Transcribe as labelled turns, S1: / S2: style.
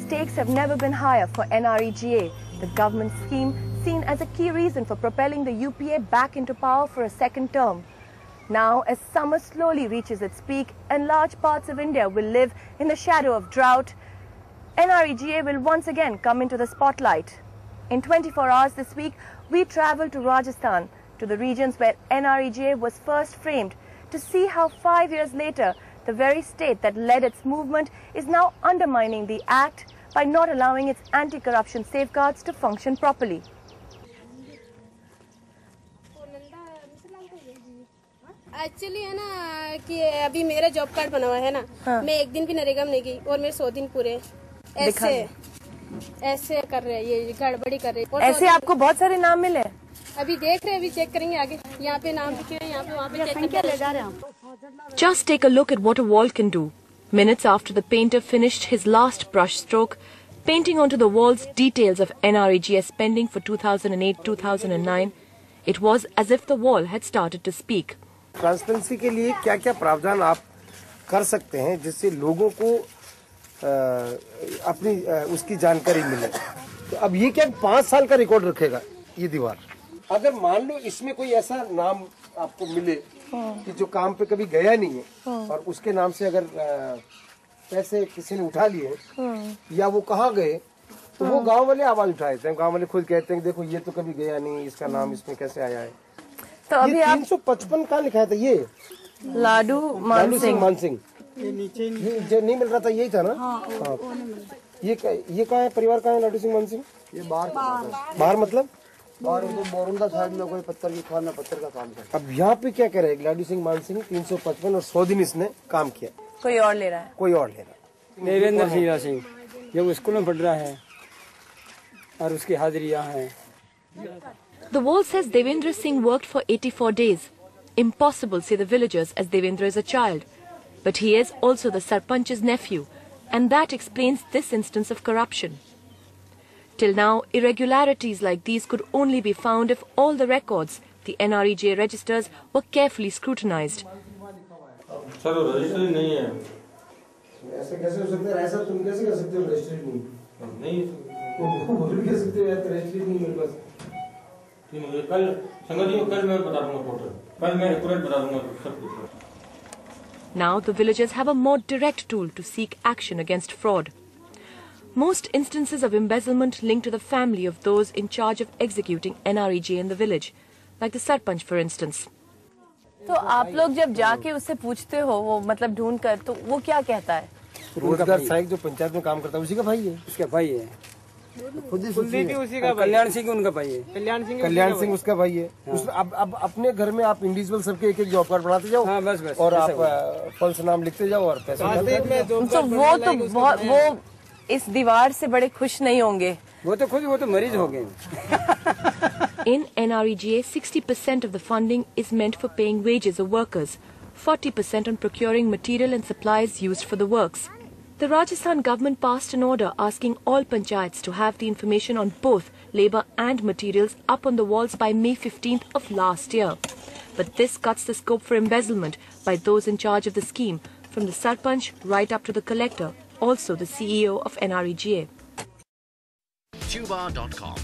S1: stakes have never been higher for NREGA, the government scheme seen as a key reason for propelling the UPA back into power for a second term. Now, as summer slowly reaches its peak and large parts of India will live in the shadow of drought, NREGA will once again come into the spotlight. In 24 hours this week, we travelled to Rajasthan, to the regions where NREGA was first framed, to see how 5 years later, the very state that led its movement is now undermining the act by not allowing its anti-corruption safeguards to function properly.
S2: Actually है ना कि अभी मेरा job card बना हुआ है ना, मैं एक दिन भी नरेगा में नहीं गई और मेरे 100 दिन पूरे ऐसे कर रहे हैं, ये गड़बड़ी कर रहे हैं।
S1: ऐसे आपको बहुत सारे नाम मिले?
S2: अभी देख रहे हैं, अभी चेक करेंगे आगे। यहाँ पे नाम लिखे हैं, यहाँ पे वहाँ पे चेक ले जा रहे हैं।
S1: Just take a look at what a wall can do. Minutes after the painter finished his last brush stroke, painting onto the walls details of NREGA spending for 2008-2009, it was as if the wall had started to speak.
S3: Transparency के लिए क्या क्या प्रावधान आप कर सकते हैं जिससे लोगों को अपनी उसकी जानकारी मिले? तो अब ये क्या 5 साल का रिकॉर्ड रखेगा ये दीवार? अगर मान लो इसमें कोई ऐसा नाम आपको मिले कि जो काम पे कभी गया नहीं है और उसके नाम से अगर पैसे किसी ने उठा लिए या वो कहाँ गए, तो वो गांव वाले आवाज उठाते हैं, गांव वाले खुद कहते हैं कि देखो ये तो कभी गया नहीं, इसका नाम इसमें कैसे आया है।
S1: तो अभी
S3: 355 का लिखा था, ये
S1: लाडू मान
S3: सिंह ये नीचे जो नहीं मिल रहा था यही था ना? हाँ। ये कहाँ है, परिवार कहाँ है लाडू सिंह मान सिंह? ये बाहर मतलब बोरुंदा साइड में कोई पत्थर की खान में पत्थर का काम करता। अब यहाँ पे क्या कह रहे हैं, लाडू सिंह मान सिंह 355 और 100 दिन इसने काम किया,
S1: कोई और ले रहा है,
S3: कोई और ले रहा है।
S4: नरेंद्र सिंह जो स्कूल में पढ़ रहा है और उसकी हाजिरी यहाँ है।
S1: The wall says Devendra Singh worked for 84 days. Impossible, say the villagers, as Devendra is a child. But he is also the Sarpanch's nephew, and that explains this instance of corruption. Till now, irregularities like these could only be found if all the records the NREGA registers were carefully scrutinized.
S5: Sir, register नहीं है।
S3: ऐसे कैसे हो सकता है? ऐसा तुम कैसे कर सकते हो? रजिस्ट्री नहीं। नहीं। तो बोल भी सकते हो यार, रजिस्ट्री नहीं मेरे पास।
S5: कल संगत जी, कल मैं बता दूंगा टोटल, कल मैं एक्यूरेट बता दूंगा सब कुछ।
S1: Now the villagers have a more direct tool to seek action against fraud. Most instances of embezzlement linked to the family of those in charge of executing NREGA in the village, like the Sarpanch for instance. तो आप लोग जब जाके उससे पूछते हो, वो मतलब ढूंढ कर, तो वो क्या कहता है?
S3: रोजगार सहायक जो पंचायत में काम करता है उसी का भाई है,
S4: उसका भाई है, कुलदीप उसी का, कल्याण सिंह उनका भाई है,
S3: कल्याण सिंह उसका भाई है। अब अपने घर में आप इंडिविजुअल सबके एक जॉब कार्ड बनाते जाओ।
S4: हाँ, बस
S3: और आप फॉल्स नाम लिखते जाओ और पैसे।
S1: तो वो इस दीवार से बड़े खुश नहीं होंगे।
S4: वो तो मरीज हो गए।
S1: In NREGA, 60% of the funding is meant for paying wages of workers, 40% on procuring material and supplies used for the works. The Rajasthan government passed an order asking all panchayats to have the information on both labour and materials up on the walls by May 15th of last year. But this cuts the scope for embezzlement by those in charge of the scheme, from the Sarpanch right up to the collector, also the CEO of NREGA.
S6: Tuba.com